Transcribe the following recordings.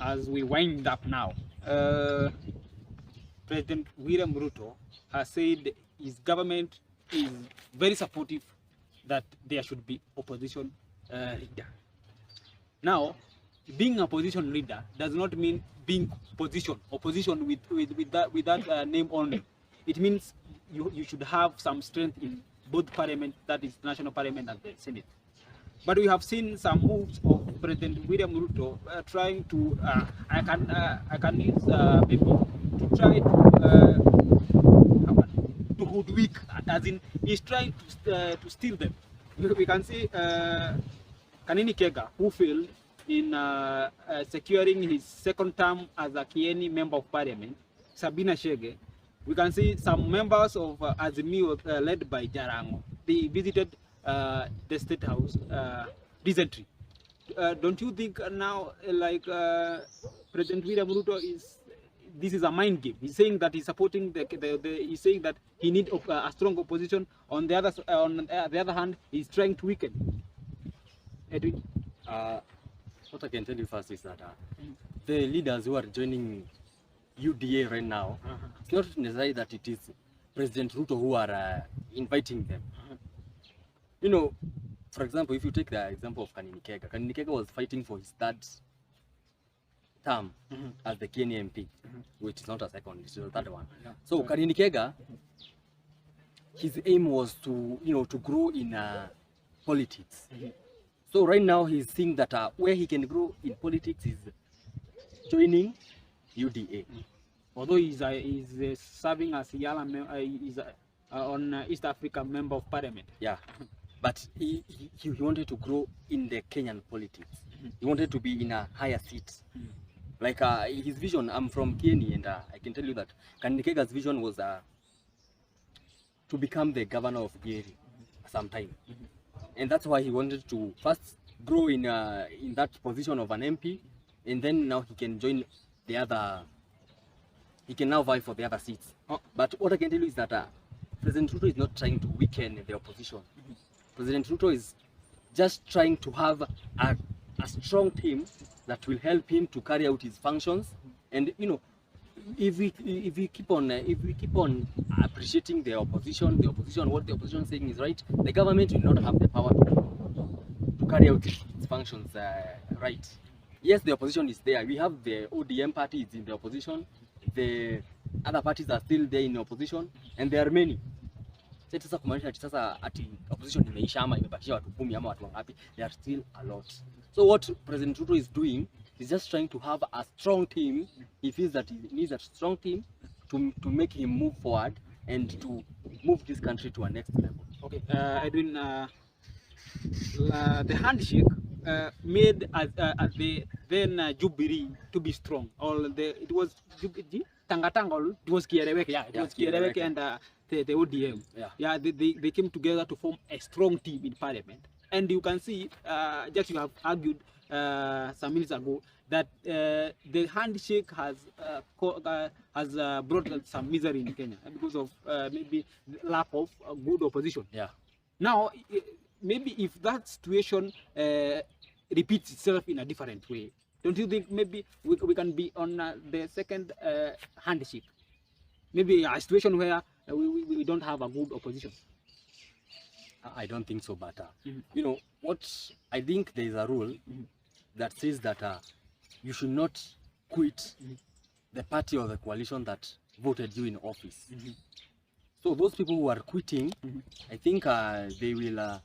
as we wind up now, President William Ruto has said his government is very supportive that there should be opposition leader. Now, being a opposition leader does not mean being opposition with that name only. It means you should have some strength in both parliament, that is national parliament and the Senate. But we have seen some moves of President William Ruto trying to, I can use maybe to try to hoodwink, as in he's trying to steal them. We can see Kanini Kega, who failed in securing his second term as a Kieni member of parliament, Sabina Chege. We can see some members of Azimio led by Jarango. They visited the State House recently. Don't you think now, like President William Ruto this is a mind game? He's saying that he's supporting he's saying that he needs a strong opposition. On the other hand, he's trying to weaken. Edwin? What I can tell you first is that the leaders who are joining UDA right now, it's not necessarily that it is President Ruto who are inviting them. You know, for example, if you take the example of Kanini Kega was fighting for his third term as the Kenya MP, which is not a second, it's the third one. So Kanini Kega, his aim was to grow in politics. So right now he's seeing that where he can grow in politics is joining UDA. Although he's serving as on East Africa member of parliament. Yeah, but he wanted to grow in the Kenyan politics. He wanted to be in a higher seat. Like his vision, I'm from Kenya, and I can tell you that Kanini Kega's vision was to become the governor of Geri sometime. And that's why he wanted to first grow in that position of an MP, and then now he can join the other. He can now vie for the other seats. But what I can tell you is that President Ruto is not trying to weaken the opposition. President Ruto is just trying to have a strong team that will help him to carry out his functions. And if we keep on appreciating the opposition, what the opposition is saying is right, the government will not have the power to carry out its functions right. Yes, the opposition is there. We have the ODM party is in the opposition. The other parties are still there in the opposition, and there are many. Sasa kumaanisha ati opposition imeisha ama imebakisha watu 10 ama watu wangapi? There are still a lot. So what President Ruto is doing is just trying to have a strong team. He feels that he needs a strong team to make him move forward and to move this country to a next level. Okay, Edwin, the handshake made the then Jubilee to be strong. It was Jubilee, Tangatanga, it was Kiereweke, it was Kiereweke and the ODM. Yeah, they came together to form a strong team in parliament. And you can see, just you have argued some minutes ago, that the handshake has brought some misery in Kenya because of maybe lack of good opposition. Yeah. Now, maybe if that situation repeats itself in a different way, don't you think maybe we can be on the second handshake? Maybe a situation where we don't have a good opposition. I don't think so, but what I think there is a rule that says that you should not quit the party or the coalition that voted you in office. So those people who are quitting, I think they will, I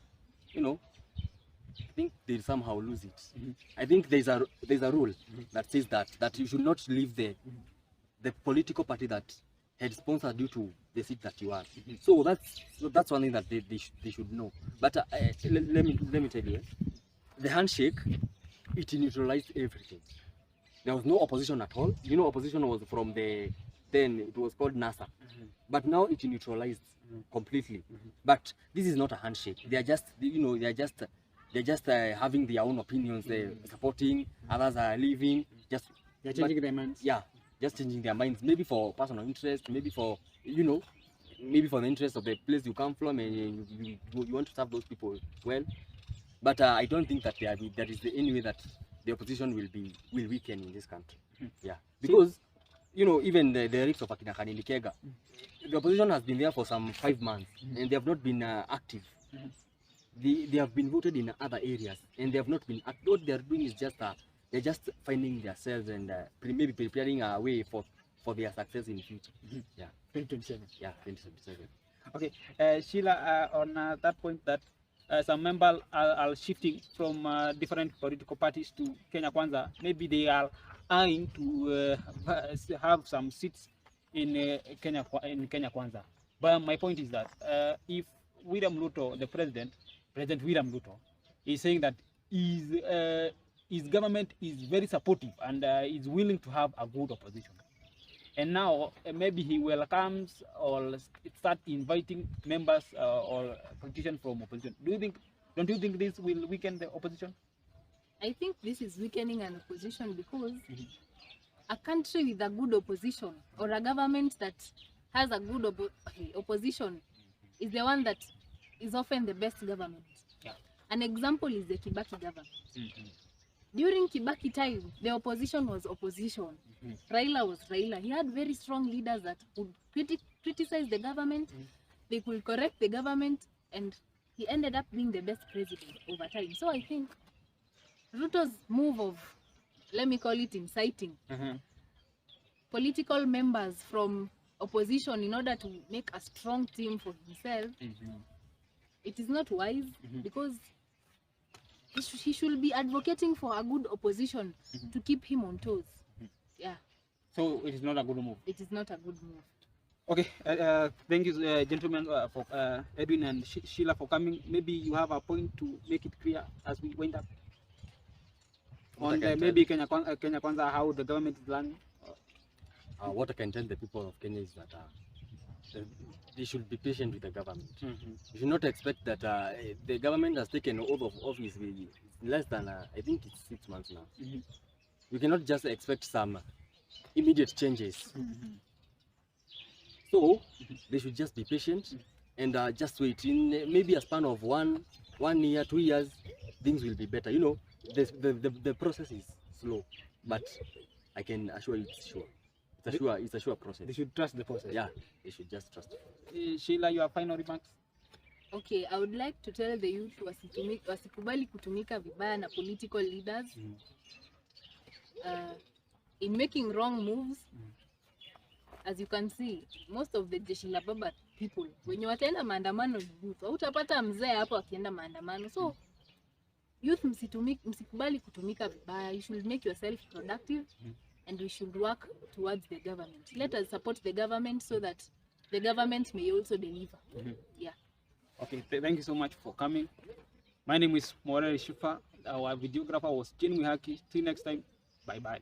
think they'll somehow lose it. I think there's a rule that says that you should not leave the political party that had sponsored you to the seat that you are. So that's one thing that they should know. But let me tell you, the handshake, it neutralized everything. There was no opposition at all. Opposition was from then it was called NASA, but now it neutralized completely. But this is not a handshake. They are just having their own opinions. They're supporting, others are leaving. They're changing their minds. Yeah, just changing their minds. Maybe for personal interest. Maybe for maybe for the interest of the place you come from, and you want to serve those people well. But I don't think that there is any way that the opposition will weaken in this country. Yeah, because you know, even the lyrics of Akina Kega, the opposition has been there for some 5 months and they have not been active. They have been voted in other areas and they have not been active. What they are doing is just they're just finding themselves and maybe preparing a way for their success in the future. Yeah, 2027. yeah, 2027. Okay, Sheila, on that point that some members are shifting from different political parties to Kenya Kwanza, maybe they are eyeing to have some seats in Kenya Kwanza. But my point is that if William Ruto, the President William Ruto, is saying that his government is very supportive and is willing to have a good opposition. And now maybe he welcomes or start inviting members or politicians from opposition. Don't you think this will weaken the opposition? I think this is weakening an opposition because a country with a good opposition or a government that has a good opposition is the one that is often the best government. Yeah. An example is the Kibaki government. During Kibaki time, the opposition was opposition. Raila was Raila. He had very strong leaders that would criticize the government. They could correct the government, and he ended up being the best president over time. So I think Ruto's move of, let me call it inciting, political members from opposition in order to make a strong team for himself, it is not wise because he should be advocating for a good opposition to keep him on toes. Yeah. So it is not a good move. It is not a good move. Okay, thank you, gentlemen, for Edwin and Sheila for coming. Maybe you have a point to make it clear as we wind up on maybe Kenya Kwanza, how the government is running. What I can tell the people of Kenya is that they should be patient with the government. You should not expect that the government has taken oath of office with less than, I think it's 6 months now. We cannot just expect some immediate changes. So they should just be patient and just wait. In maybe a span of one year, 2 years, things will be better. You know, the process is slow, but I can assure you it's sure. It's a sure process. They should trust the process. Yeah, they should just trust it. Sheila, your final remarks? Okay, I would like to tell the youth wasikubali kutumika vibaya na political leaders in making wrong moves. As you can see, most of the Jeshi la Baba people, wenye wataenda maandamano youth, utapata mzee hapo akienda maandamano. So youth msikubali kutumika vibaya. You should make yourself productive and we should work towards the government. Let us support the government so that the government may also deliver. Yeah. Okay, thank you so much for coming. My name is Morel Shifa. Our videographer was Chin Wihaki. Till next time, bye-bye.